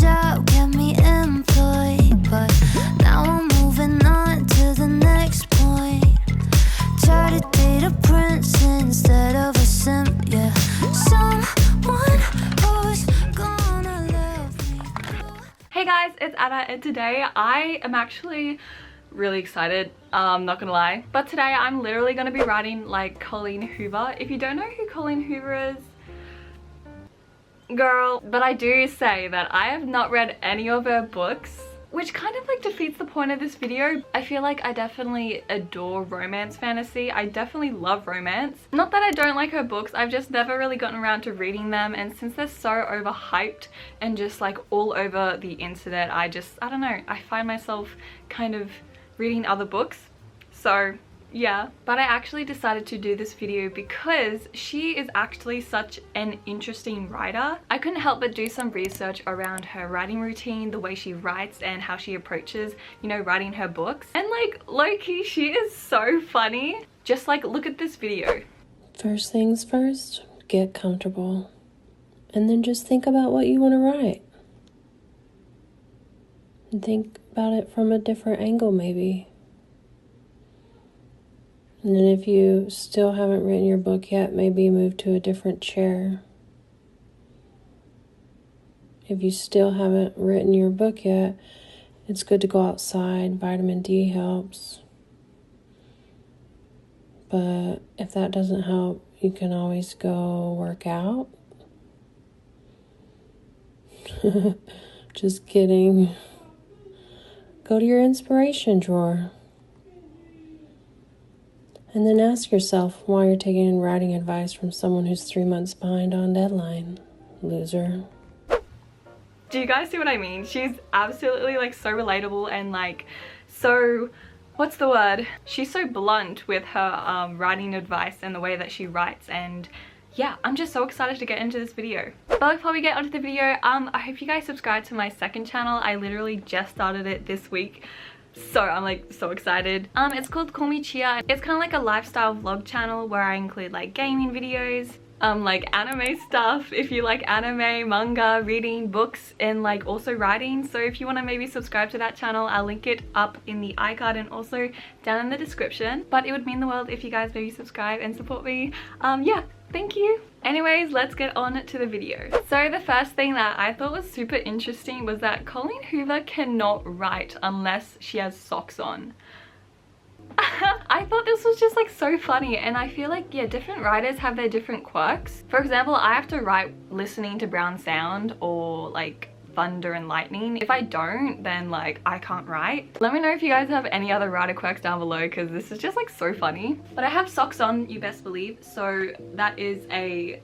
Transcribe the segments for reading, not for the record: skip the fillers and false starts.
job kept me employed, but now I'm moving on to the next point. Try to date a prince instead of a simp, yeah. Someone who's gonna love me. Hey guys, it's Ada, and today I am actually really excited, not gonna lie. But today I'm literally gonna be writing like Colleen Hoover. If you don't know who Colleen Hoover is, girl, but I do say that I have not read any of her books, which kind of like defeats the point of this video. I feel like I definitely adore romance fantasy. I definitely love romance. Not that I don't like her books, I've just never really gotten around to reading them, and since they're so overhyped and just like all over the internet, I don't know, I find myself kind of reading other books. So yeah, but I actually decided to do this video because she is actually such an interesting writer. I couldn't help but do some research around her writing routine, the way she writes and how she approaches, you know, writing her books. And like, low-key, she is so funny. Just like, look at this video. First things first, get comfortable. And then just think about what you want to write. And think about it from a different angle, maybe. And then if you still haven't written your book yet, maybe move to a different chair. If you still haven't written your book yet, it's good to go outside. Vitamin D helps. But if that doesn't help, you can always go work out. Just kidding. Go to your inspiration drawer. And then ask yourself why you're taking writing advice from someone who's 3 months behind on deadline. Loser. Do you guys see what I mean? She's absolutely like so relatable and like so, what's the word? She's so blunt with her writing advice and the way that she writes, and yeah, I'm just so excited to get into this video. But before we get onto the video, I hope you guys subscribe to my second channel. I literally just started it this week. So I'm like so excited. It's called Call Me Chia. It's kind of like a lifestyle vlog channel where I include like gaming videos, like anime stuff, if you like anime, manga, reading, books, and like also writing. So if you want to maybe subscribe to that channel, I'll link it up in the iCard and also down in the description. But it would mean the world if you guys maybe subscribe and support me. Yeah, thank you. Anyways, let's get on to the video. So the first thing that I thought was super interesting was that Colleen Hoover cannot write unless she has socks on. I thought this was just like so funny, and I feel like, yeah, different writers have their different quirks. For example, I have to write listening to brown sound or like thunder and lightning. If I don't, then like I can't write. Let me know if you guys have any other writer quirks down below, because this is just like so funny. But I have socks on, you best believe, so that is a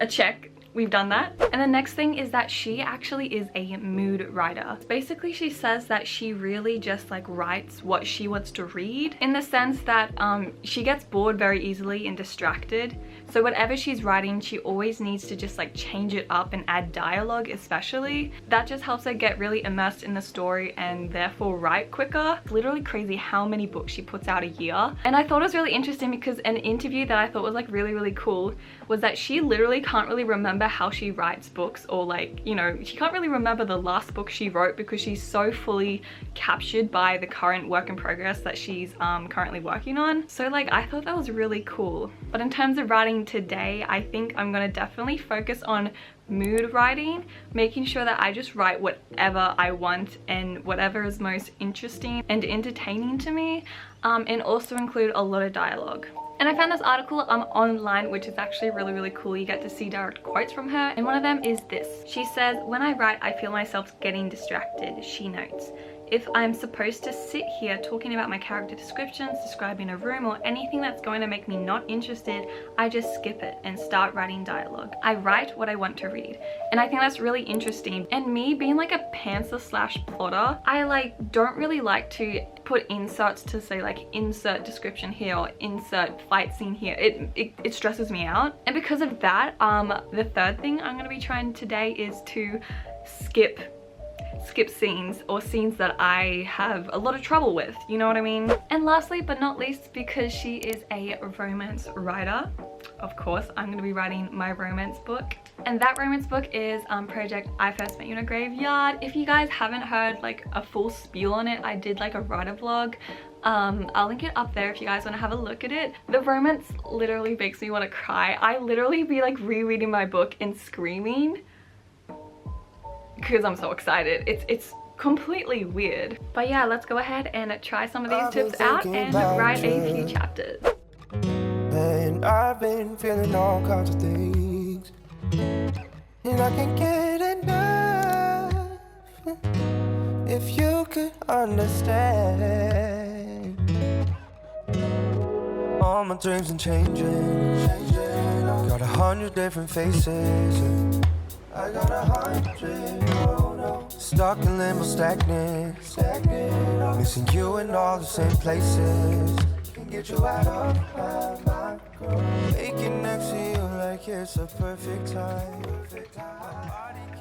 check. We've done that. And the next thing is that she actually is a mood writer. Basically, she says that she really just like writes what she wants to read, in the sense that she gets bored very easily and distracted. So whatever she's writing, she always needs to just like change it up and add dialogue especially. That just helps her get really immersed in the story and therefore write quicker. It's literally crazy how many books she puts out a year. And I thought it was really interesting because an interview that I thought was like really cool was that she literally can't really remember how she writes books, or like, you know, she can't really remember the last book she wrote because she's so fully captured by the current work in progress that she's currently working on. So like, I thought that was really cool. But in terms of writing today, I think I'm gonna definitely focus on mood writing, making sure that I just write whatever I want and whatever is most interesting and entertaining to me, and also include a lot of dialogue. And I found this article online, which is actually really cool. You get to see direct quotes from her, and one of them is this. She says, "When I write, I feel myself getting distracted," she notes. "If I'm supposed to sit here talking about my character descriptions, describing a room, or anything that's going to make me not interested, I just skip it and start writing dialogue. I write what I want to read." And I think that's really interesting. And me being like a pantser / plotter, I like don't really like to put inserts to say like insert description here or insert fight scene here. It stresses me out. And because of that, the third thing I'm going to be trying today is to skip skip scenes or scenes that I have a lot of trouble with, you know what I mean? And lastly but not least, because she is a romance writer, of course I'm going to be writing my romance book. And that romance book is Project I First Met You in a Graveyard. If you guys haven't heard like a full spiel on it, I did like a writer vlog. I'll link it up there if you guys want to have a look at it. The romance literally makes me want to cry. I literally be like rereading my book and screaming because I'm so excited. It's completely weird. But yeah, let's go ahead and try some of these tips out and write a few chapters. And I've been feeling all kinds of things, and I can't get enough. If you could understand, all my dreams are changing. Got 100 different faces. I got 100, oh no. Stuck in limbo, stagnant. Missing you in all the same places. Can't get you out of my mind, girl. Aching next to you like it's a perfect time.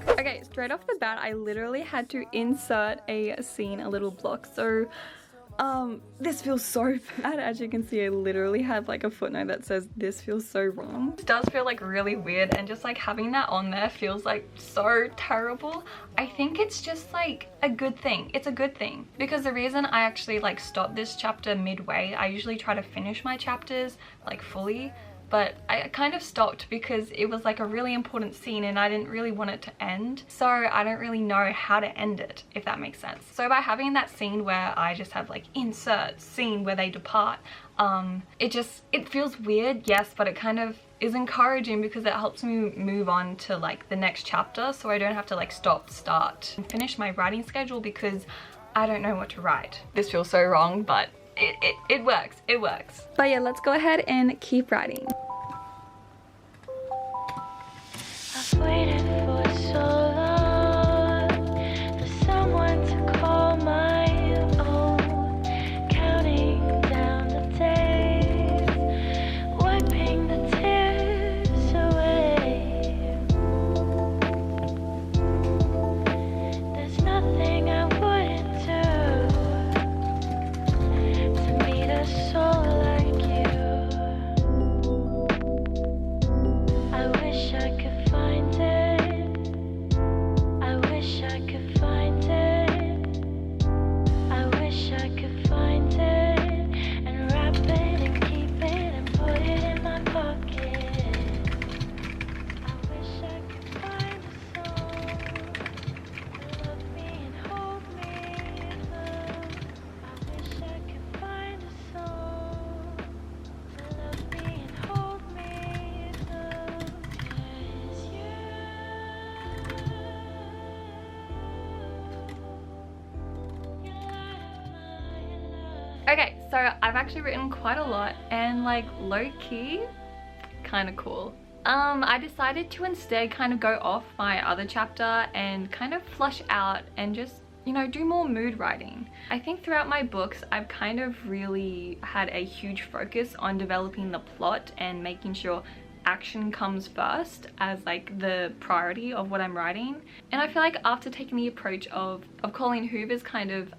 Okay, straight off the bat, I literally had to insert a scene, a little block. So this feels so bad. As you can see, I literally have like a footnote that says this feels so wrong. It does feel like really weird, and just like having that on there feels like so terrible. I think it's just like a good thing. It's a good thing, because the reason I actually like stopped this chapter midway, I usually try to finish my chapters like fully, but I kind of stopped because it was like a really important scene and I didn't really want it to end. So I don't really know how to end it, if that makes sense. So by having that scene where I just have like insert scene where they depart, it feels weird, yes, but it kind of is encouraging because it helps me move on to like the next chapter, so I don't have to like stop, start, and finish my writing schedule because I don't know what to write. This feels so wrong, but it works, it works. But yeah, let's go ahead and keep writing. I've waited for so long for someone to call my own, counting down the days, wiping the tears away. There's nothing I wouldn't do to meet a soul like you. I wish I could find it. I wish I could find it. I wish I could find it and wrap it and keep it and put it in my pocket. I wish I could find a soul to love me and hold me love. I wish I could find a soul to love me and hold me love. 'Cause you Okay, so I've actually written quite a lot, and like low-key, kind of cool. I decided to instead kind of go off my other chapter and kind of flush out and just, you know, do more mood writing. I think throughout my books, I've kind of really had a huge focus on developing the plot and making sure action comes first as like the priority of what I'm writing. And I feel like after taking the approach of Colleen Hoover's kind of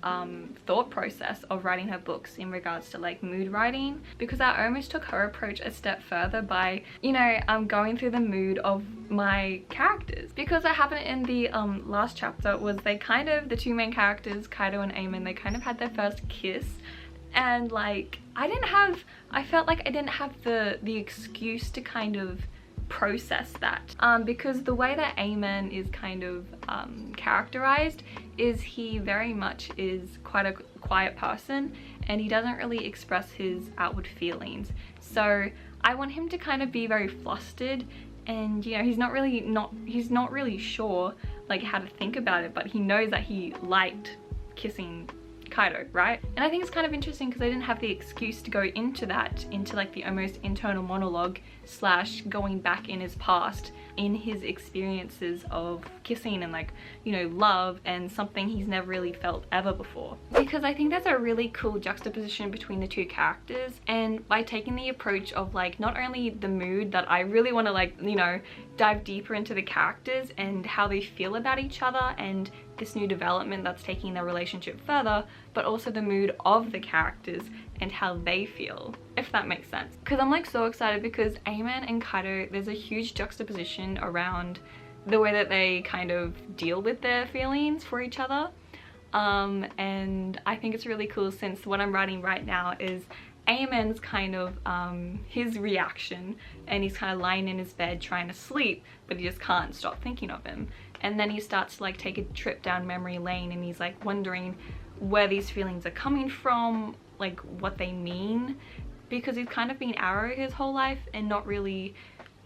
thought process of writing her books in regards to like mood writing, because I almost took her approach a step further by, you know, going through the mood of my characters. Because what happened in the last chapter was they kind of, the two main characters, Kaido and Eamon, they kind of had their first kiss, and like I felt like I didn't have the excuse to kind of process that, because the way that Eamon is kind of characterized is he very much is quite a quiet person and he doesn't really express his outward feelings. So I want him to kind of be very flustered, and you know, he's not really sure like how to think about it, but he knows that he liked kissing Kaido, right? And I think it's kind of interesting because I didn't have the excuse to go into that, into like the almost internal monologue slash going back in his past, in his experiences of kissing and like, you know, love, and something he's never really felt ever before. Because I think that's a really cool juxtaposition between the two characters, and by taking the approach of like not only the mood that I really want to like, you know, dive deeper into the characters and how they feel about each other and this new development that's taking their relationship further, but also the mood of the characters and how they feel, if that makes sense. Because I'm like so excited because Amen and Kaido, there's a huge juxtaposition around the way that they kind of deal with their feelings for each other. And I think it's really cool since what I'm writing right now is Amen's kind of his reaction, and he's kind of lying in his bed trying to sleep, but he just can't stop thinking of him. And then he starts to like take a trip down memory lane, and he's like wondering where these feelings are coming from, like what they mean, because he's kind of been Arrow his whole life and not really,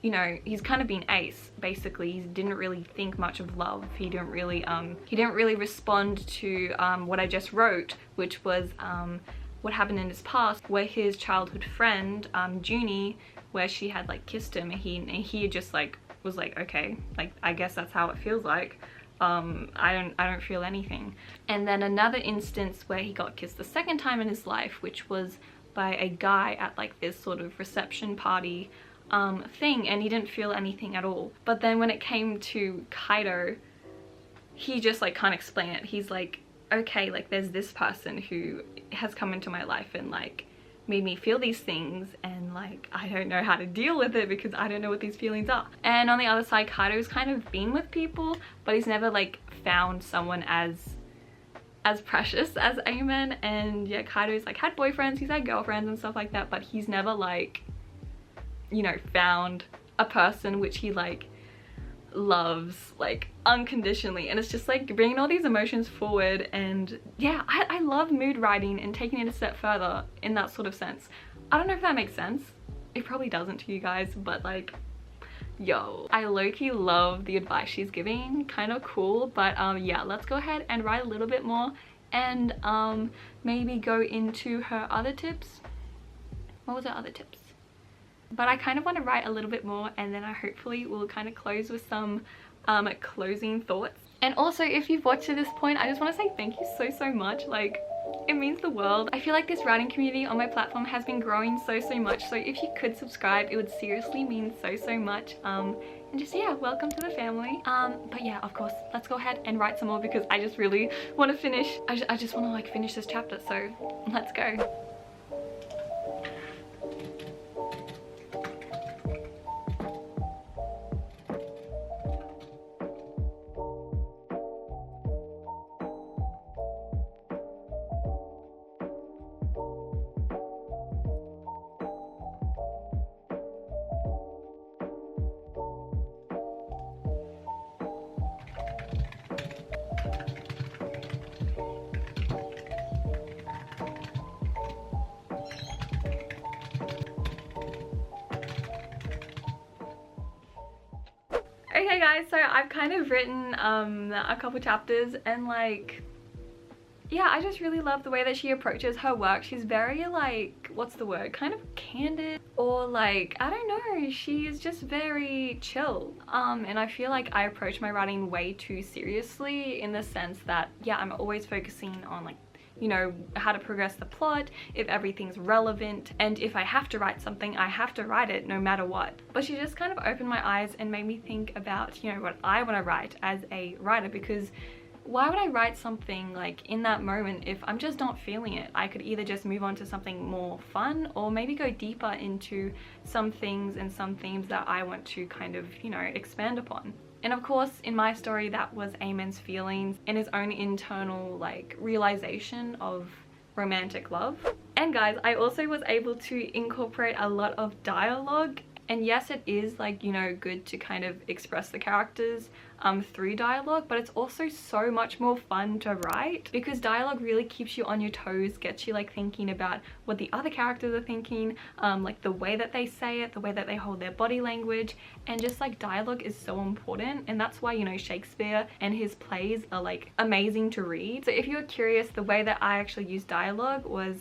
you know, he's kind of been Ace basically. He didn't really think much of love. He didn't really respond to what I just wrote, which was what happened in his past, where his childhood friend Junie, where she had like kissed him, and he just like was like, okay, like I guess that's how it feels like. I don't feel anything. And then another instance where he got kissed the second time in his life, which was by a guy at like this sort of reception party thing, and he didn't feel anything at all. But then when it came to Kaido, he just like can't explain it. He's like, okay, like there's this person who has come into my life and like made me feel these things, and like I don't know how to deal with it because I don't know what these feelings are. And on the other side, Kaido's kind of been with people, but he's never like found someone as precious as Amen. And yeah, Kaido's like had boyfriends, he's had girlfriends and stuff like that, but he's never like, you know, found a person which he like loves like unconditionally. And it's just like bringing all these emotions forward. And yeah, I love mood writing and taking it a step further in that sort of sense. I don't know if that makes sense. It probably doesn't to you guys, but like, yo, I low-key love the advice she's giving. Kind of cool. But yeah, let's go ahead and write a little bit more and maybe go into her other tips. What was her other tips? But I kind of want to write a little bit more, and then I hopefully will kind of close with some closing thoughts. And also, if you've watched to this point, I just want to say thank you so much. Like, it means the world. I feel like this writing community on my platform has been growing so much, so if you could subscribe, it would seriously mean so much. And just, yeah, welcome to the family. But yeah, of course, let's go ahead and write some more because I just really want to finish. I just want to like finish this chapter, so let's go. Okay guys, so I've kind of written a couple chapters, and like, yeah, I just really love the way that she approaches her work. She's very like, what's the word, kind of candid, or like, I don't know, she is just very chill. And I feel like I approach my writing way too seriously, in the sense that, yeah, I'm always focusing on like, you know, how to progress the plot, if everything's relevant, and if I have to write something, I have to write it no matter what. But she just kind of opened my eyes and made me think about, you know, what I want to write as a writer, because why would I write something like in that moment if I'm just not feeling it? I could either just move on to something more fun, or maybe go deeper into some things and some themes that I want to kind of, you know, expand upon. And of course, in my story, that was Amen's feelings and his own internal like realization of romantic love. And guys, I also was able to incorporate a lot of dialogue. And yes, it is like, you know, good to kind of express the characters through dialogue, but it's also so much more fun to write, because dialogue really keeps you on your toes, gets you like thinking about what the other characters are thinking, like the way that they say it, the way that they hold their body language, and just like dialogue is so important. And that's why, you know, Shakespeare and his plays are like amazing to read. So if you're curious, the way that I actually used dialogue was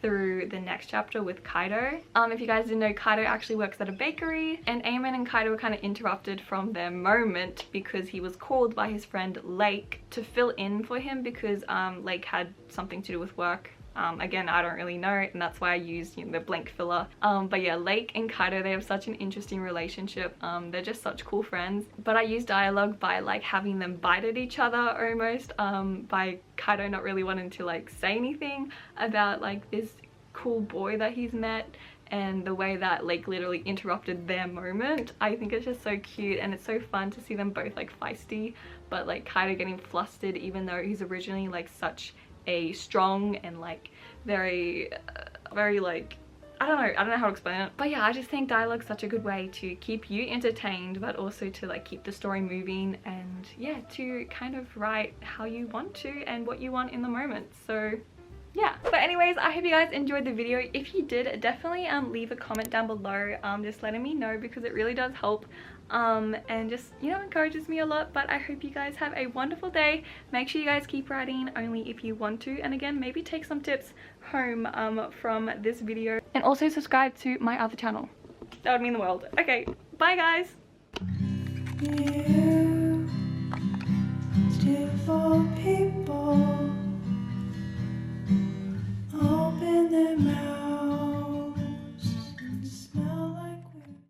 through the next chapter with Kaido. If you guys didn't know, Kaido actually works at a bakery, and Amen and Kaido were kind of interrupted from their moment because he was called by his friend Lake to fill in for him, because Lake had something to do with work Again, I don't really know, and that's why I used, you know, the blank filler. But yeah, Lake and Kaido, they have such an interesting relationship. They're just such cool friends. But I use dialogue by like having them bite at each other almost, by Kaido not really wanting to like say anything about like this cool boy that he's met, and the way that Lake literally interrupted their moment. I think it's just so cute, and it's so fun to see them both like feisty, but like Kaido getting flustered even though he's originally like such a strong and like very like, I don't know how to explain it. But yeah, I just think dialogue's such a good way to keep you entertained, but also to like keep the story moving, and yeah, to kind of write how you want to and what you want in the moment. So yeah, but anyways, I hope you guys enjoyed the video. If you did, definitely leave a comment down below, just letting me know, because it really does help, and just, you know, encourages me a lot. But I hope you guys have a wonderful day. Make sure you guys keep writing only if you want to, and again, maybe take some tips home from this video, and also subscribe to my other channel. That would mean the world. Okay, bye guys. You, beautiful people, open their mouths.